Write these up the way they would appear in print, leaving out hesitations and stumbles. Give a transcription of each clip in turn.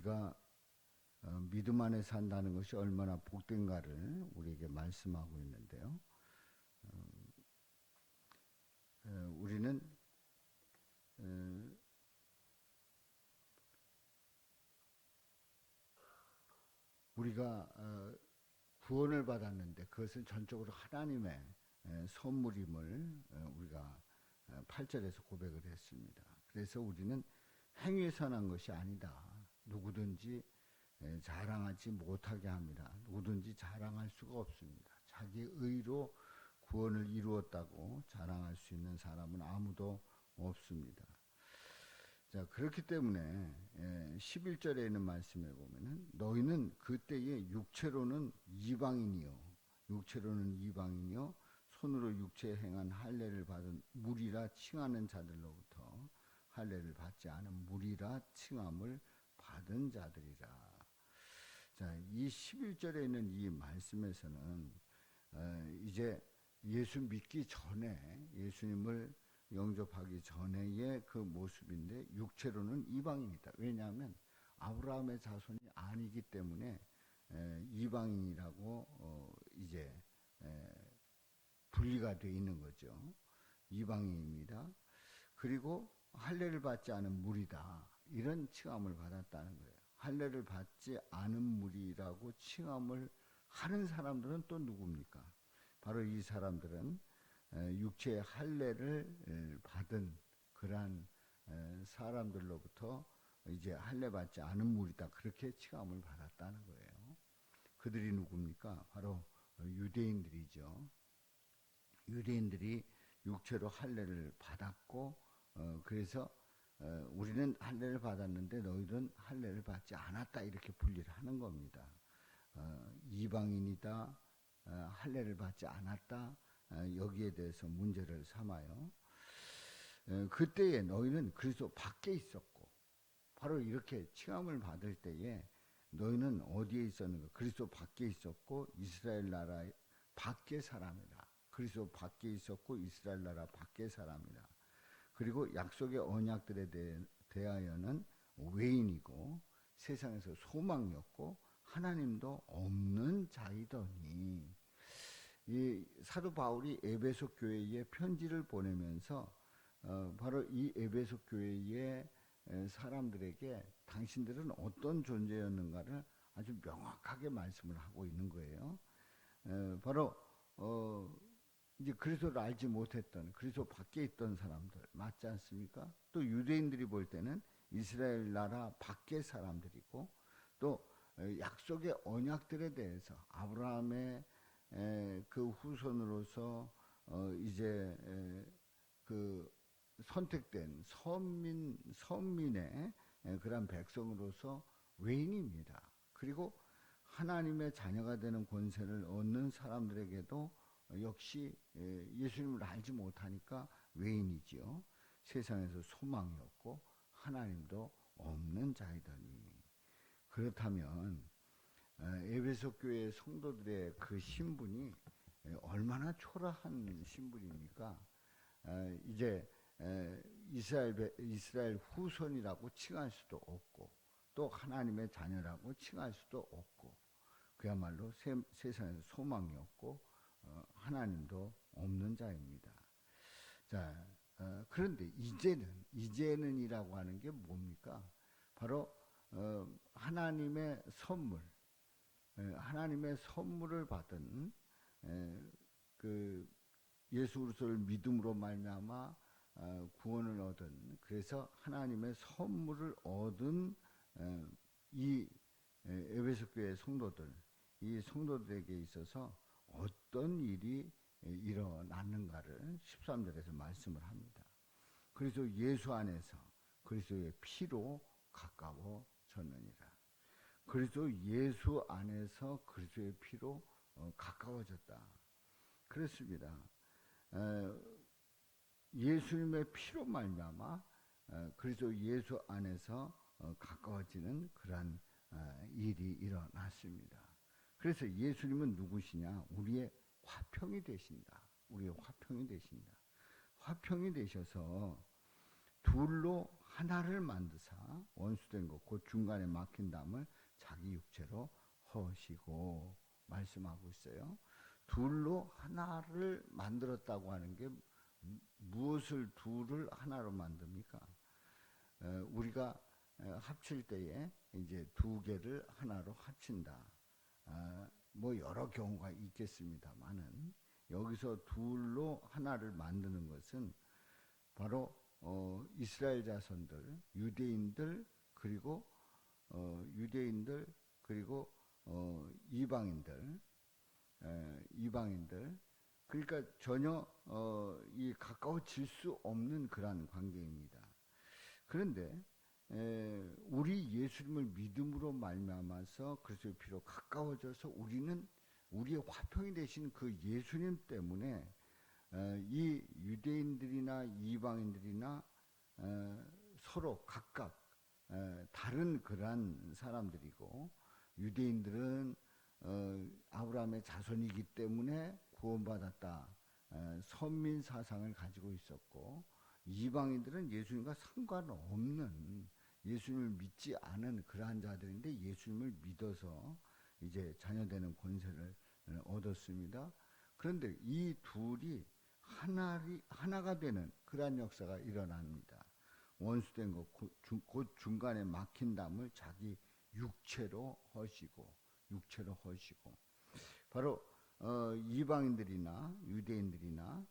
우리가 믿음 안에 산다는 것이 얼마나 복된가를 우리에게 말씀하고 있는데요. 우리는 우리가 구원을 받았는데 그것은 전적으로 하나님의 선물임을 우리가 8절에서 고백을 했습니다. 그래서 우리는 행위에서 난 것이 아니다. 누구든지 자랑하지 못하게 합니다. 누구든지 자랑할 수가 없습니다. 자기 의로 구원을 이루었다고 자랑할 수 있는 사람은 아무도 없습니다. 자, 그렇기 때문에 11절에 있는 말씀에 보면은 너희는 그때에 육체로는 이방인이요 손으로 육체에 행한 할례를 받은 무리라 칭하는 자들로부터 할례를 받지 않은 무리라 칭함을 받은 자들이라. 자, 이 11절에 있는 이 말씀에서는 이제 예수 믿기 전에, 예수님을 영접하기 전에의 그 모습인데 육체로는 이방인이다. 왜냐하면 아브라함의 자손이 아니기 때문에 이방인이라고 이제 분리가 되어 있는 거죠. 이방인입니다. 그리고 할례를 받지 않은 무리다. 이런 칭함을 받았다는 거예요. 할례를 받지 않은 무리라고 칭함을 하는 사람들은 또 누굽니까? 바로 이 사람들은 육체의 할례를 받은 그러한 사람들로부터 이제 할례 받지 않은 무리다. 그렇게 칭함을 받았다는 거예요. 그들이 누굽니까? 바로 유대인들이죠. 유대인들이 육체로 할례를 받았고 그래서 우리는 할례를 받았는데 너희들은 할례를 받지 않았다. 이렇게 분리를 하는 겁니다. 이방인이다. 할례를 받지 않았다. 여기에 대해서 문제를 삼아요. 그때에 너희는 그리스도 밖에 있었고, 바로 이렇게 칭함을 받을 때에 너희는 어디에 있었는가? 그리스도 밖에 있었고 이스라엘 나라 밖의 사람이라. 그리스도 밖에 있었고 이스라엘 나라 밖의 사람이라. 그리고 약속의 언약들에 대하여는 외인이고 세상에서 소망이었고 하나님도 없는 자이더니. 이 사도 바울이 에베소 교회에 편지를 보내면서 바로 이 에베소 교회의 사람들에게 당신들은 어떤 존재였는가를 아주 명확하게 말씀을 하고 있는 거예요. 바로 이제 그리스도를 알지 못했던, 그리스도 밖에 있던 사람들 맞지 않습니까? 또 유대인들이 볼 때는 이스라엘 나라 밖의 사람들이고, 또 약속의 언약들에 대해서 아브라함의 그 후손으로서 이제 그 선택된 선민의 그런 백성으로서 외인입니다. 그리고 하나님의 자녀가 되는 권세를 얻는 사람들에게도 역시 예수님을 알지 못하니까 외인이지요. 세상에서 소망이 없고 하나님도 없는 자이더니. 그렇다면 에베소 교회 성도들의 그 신분이 얼마나 초라한 신분입니까? 이제 이스라엘 후손이라고 칭할 수도 없고 또 하나님의 자녀라고 칭할 수도 없고 그야말로 세상에서 소망이 없고 하나님도 없는 자입니다. 자, 그런데 이제는이라고 하는 게 뭡니까? 바로 하나님의 선물, 하나님의 선물을 받은 그 예수 그리스도를 믿음으로 말미암아 구원을 얻은, 그래서 하나님의 선물을 얻은 이 에베소 교회 성도들, 이 성도들에게 있어서 어떤 일이 일어났는가를 13절에서 말씀을 합니다. 그래서 예수 안에서 그리스도의 피로 가까워졌느니라. 그리스도 예수 안에서 그리스도의 피로 가까워졌다. 그렇습니다. 예수님의 피로 말미암아 그리스도 예수 안에서 가까워지는 그러한 일이 일어났습니다. 그래서 예수님은 누구시냐? 우리의 화평이 되신다. 우리의 화평이 되신다. 화평이 되셔서 둘로 하나를 만드사 원수된 것 곧 중간에 막힌 담을 자기 육체로 허시고 말씀하고 있어요. 둘로 하나를 만들었다고 하는 게 무엇을 둘을 하나로 만듭니까? 우리가 합칠 때에 이제 두 개를 하나로 합친다. 뭐 여러 경우가 있겠습니다만은 여기서 둘로 하나를 만드는 것은 바로 이스라엘 자손들, 유대인들 그리고 이방인들 그러니까 전혀 이 가까워질 수 없는 그러한 관계입니다. 그런데 우리 예수님을 믿음으로 말미암아서 그리스도의 피로 가까워져서 우리는 우리의 화평이 되신 그 예수님 때문에 이 유대인들이나 이방인들이나 서로 각각 다른 그러한 사람들이고 유대인들은 아브라함의 자손이기 때문에 구원받았다. 선민 사상을 가지고 있었고 이방인들은 예수님과 상관없는 예수님을 믿지 않은 그러한 자들인데 예수님을 믿어서 이제 자녀되는 권세를 얻었습니다. 그런데 이 둘이 하나가 되는 그러한 역사가 일어납니다. 원수된 것 곧 중간에 막힌 담을 자기 육체로 허시고 바로 이방인들이나 유대인들이나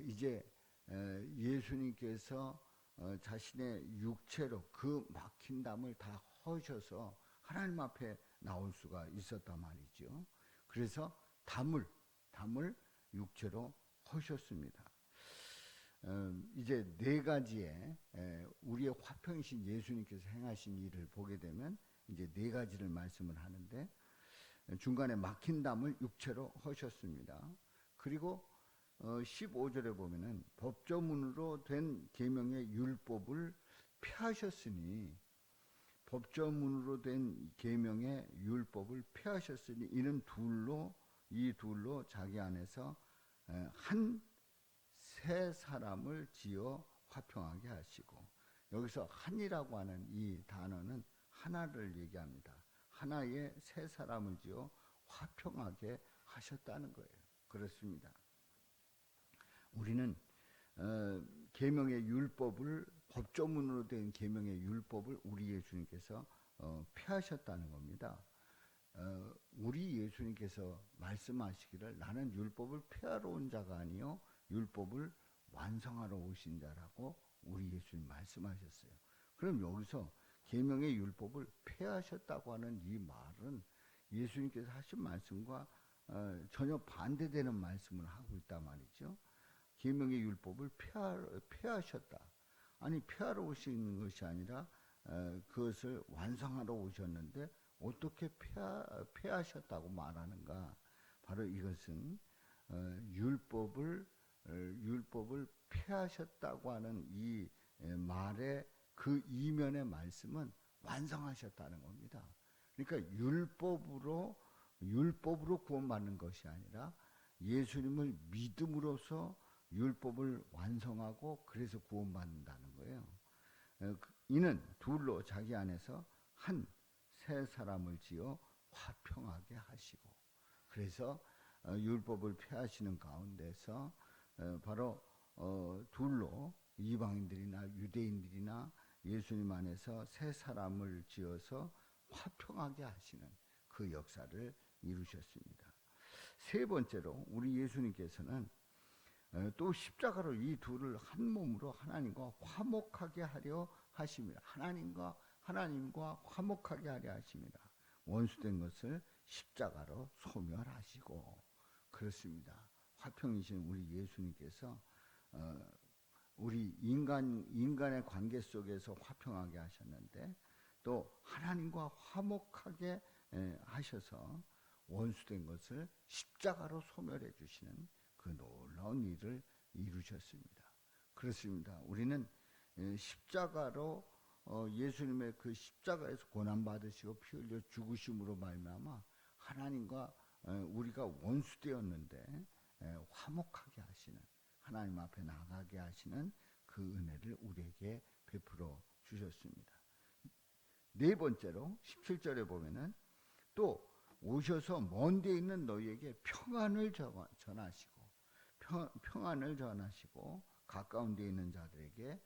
이제 예수님께서 자신의 육체로 그 막힌 담을 다 허셔서 하나님 앞에 나올 수가 있었단 말이죠. 그래서 담을 육체로 허셨습니다. 이제 네 가지의 우리의 화평이신 예수님께서 행하신 일을 보게 되면 이제 네 가지를 말씀을 하는데 중간에 막힌 담을 육체로 허셨습니다. 그리고 15절에 보면은 법조문으로 된 계명의 율법을 폐하셨으니 법조문으로 된 계명의 율법을 폐하셨으니 이는 이 둘로 자기 안에서 한 새 사람을 지어 화평하게 하시고 여기서 한이라고 하는 이 단어는 하나를 얘기합니다. 하나의 새 사람을 지어 화평하게 하셨다는 거예요. 그렇습니다. 우리는 계명의 율법을 법조문으로 된 계명의 율법을 우리 예수님께서 폐하셨다는 겁니다. 우리 예수님께서 말씀하시기를 나는 율법을 폐하러 온 자가 아니요 율법을 완성하러 오신 자라고 우리 예수님 말씀하셨어요. 그럼 여기서 계명의 율법을 폐하셨다고 하는 이 말은 예수님께서 하신 말씀과 전혀 반대되는 말씀을 하고 있단 말이죠. 계명의 율법을 폐하셨다. 아니 폐하러 오신 것이 아니라 그것을 완성하러 오셨는데 어떻게 폐하셨다고 말하는가? 바로 이것은 율법을 폐하셨다고 하는 이 말의 그 이면의 말씀은 완성하셨다는 겁니다. 그러니까 율법으로 구원받는 것이 아니라 예수님을 믿음으로써 율법을 완성하고 그래서 구원받는다는 거예요. 이는 둘로 자기 안에서 한 새 사람을 지어 화평하게 하시고 그래서 율법을 폐하시는 가운데서 바로 둘로 이방인들이나 유대인들이나 예수님 안에서 새 사람을 지어서 화평하게 하시는 그 역사를 이루셨습니다. 세 번째로 우리 예수님께서는 또 십자가로 이 둘을 한 몸으로 하나님과 화목하게 하려 하십니다. 하나님과 화목하게 하려 하십니다. 원수된 것을 십자가로 소멸하시고 그렇습니다. 화평이신 우리 예수님께서 우리 인간의 관계 속에서 화평하게 하셨는데 또 하나님과 화목하게 하셔서 원수된 것을 십자가로 소멸해 주시는 그 놀라운 일을 이루셨습니다. 그렇습니다. 우리는 십자가로 예수님의 그 십자가에서 고난 받으시고 피 흘려 죽으심으로 말미암아 하나님과 우리가 원수되었는데 화목하게 하시는 하나님 앞에 나가게 하시는 그 은혜를 우리에게 베풀어 주셨습니다. 네 번째로 17절에 보면은 또 오셔서 먼 데 있는 너희에게 평안을 전하시고 평안을 전하시고 가까운 데 있는 자들에게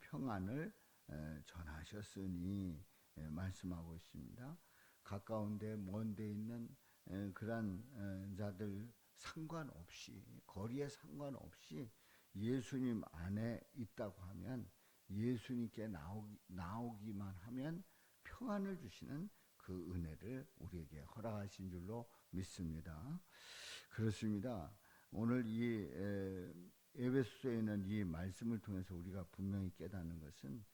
평안을 전하셨으니 말씀하고 있습니다. 가까운 데 먼 데 있는 그런 자들 상관없이, 거리에 상관없이 예수님 안에 있다고 하면, 예수님께 나오기만 하면 평안을 주시는 그 은혜를 우리에게 허락하신 줄로 믿습니다. 그렇습니다. 오늘 이 에베소서에 있는 이 말씀을 통해서 우리가 분명히 깨닫는 것은,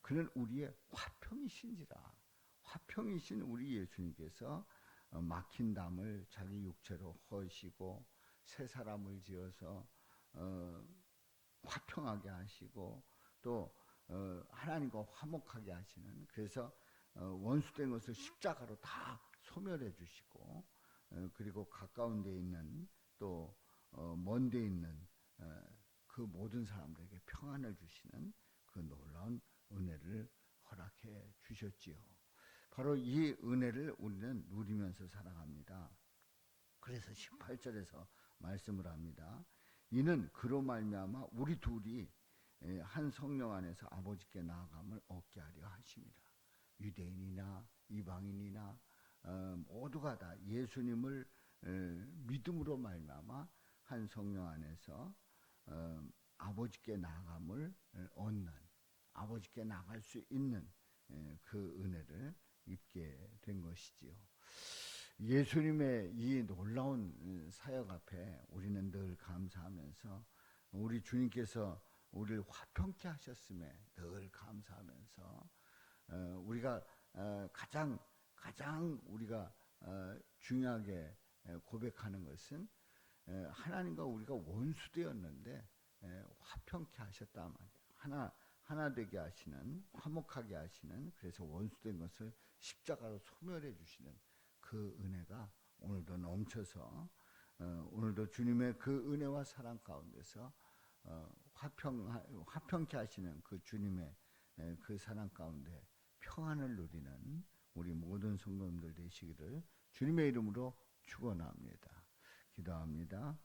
그는 우리의 화평이신지라. 화평이신 우리 예수님께서 막힌 담을 자기 육체로 허시고 새 사람을 지어서 화평하게 하시고 또 하나님과 화목하게 하시는, 그래서 원수된 것을 십자가로 다 소멸해 주시고 그리고 가까운 데 있는 또 먼 데 있는 그 모든 사람들에게 평안을 주시는 그 놀라운 은혜를 허락해 주셨지요. 바로 이 은혜를 우리는 누리면서 살아갑니다. 그래서 18절에서 말씀을 합니다. 이는 그로 말미암아 우리 둘이 한 성령 안에서 아버지께 나아감을 얻게 하려 하심이라. 유대인이나 이방인이나 모두가 다 예수님을 믿음으로 말미암아 한 성령 안에서 아버지께 나아감을 얻는, 아버지께 나갈 수 있는 그 은혜를 입게 된 것이지요. 예수님의 이 놀라운 사역 앞에 우리는 늘 감사하면서, 우리 주님께서 우리를 화평케 하셨음에 늘 감사하면서, 우리가 가장 우리가 중요하게 고백하는 것은, 하나님과 우리가 원수되었는데 화평케 하셨다 말이에요. 하나 되게 하시는, 화목하게 하시는, 그래서 원수된 것을 십자가로 소멸해 주시는 그 은혜가 오늘도 넘쳐서 오늘도 주님의 그 은혜와 사랑 가운데서 화평케 하시는 그 주님의 그 사랑 가운데 평안을 누리는 우리 모든 성도님들 되시기를 주님의 이름으로 축원합니다. 기도합니다.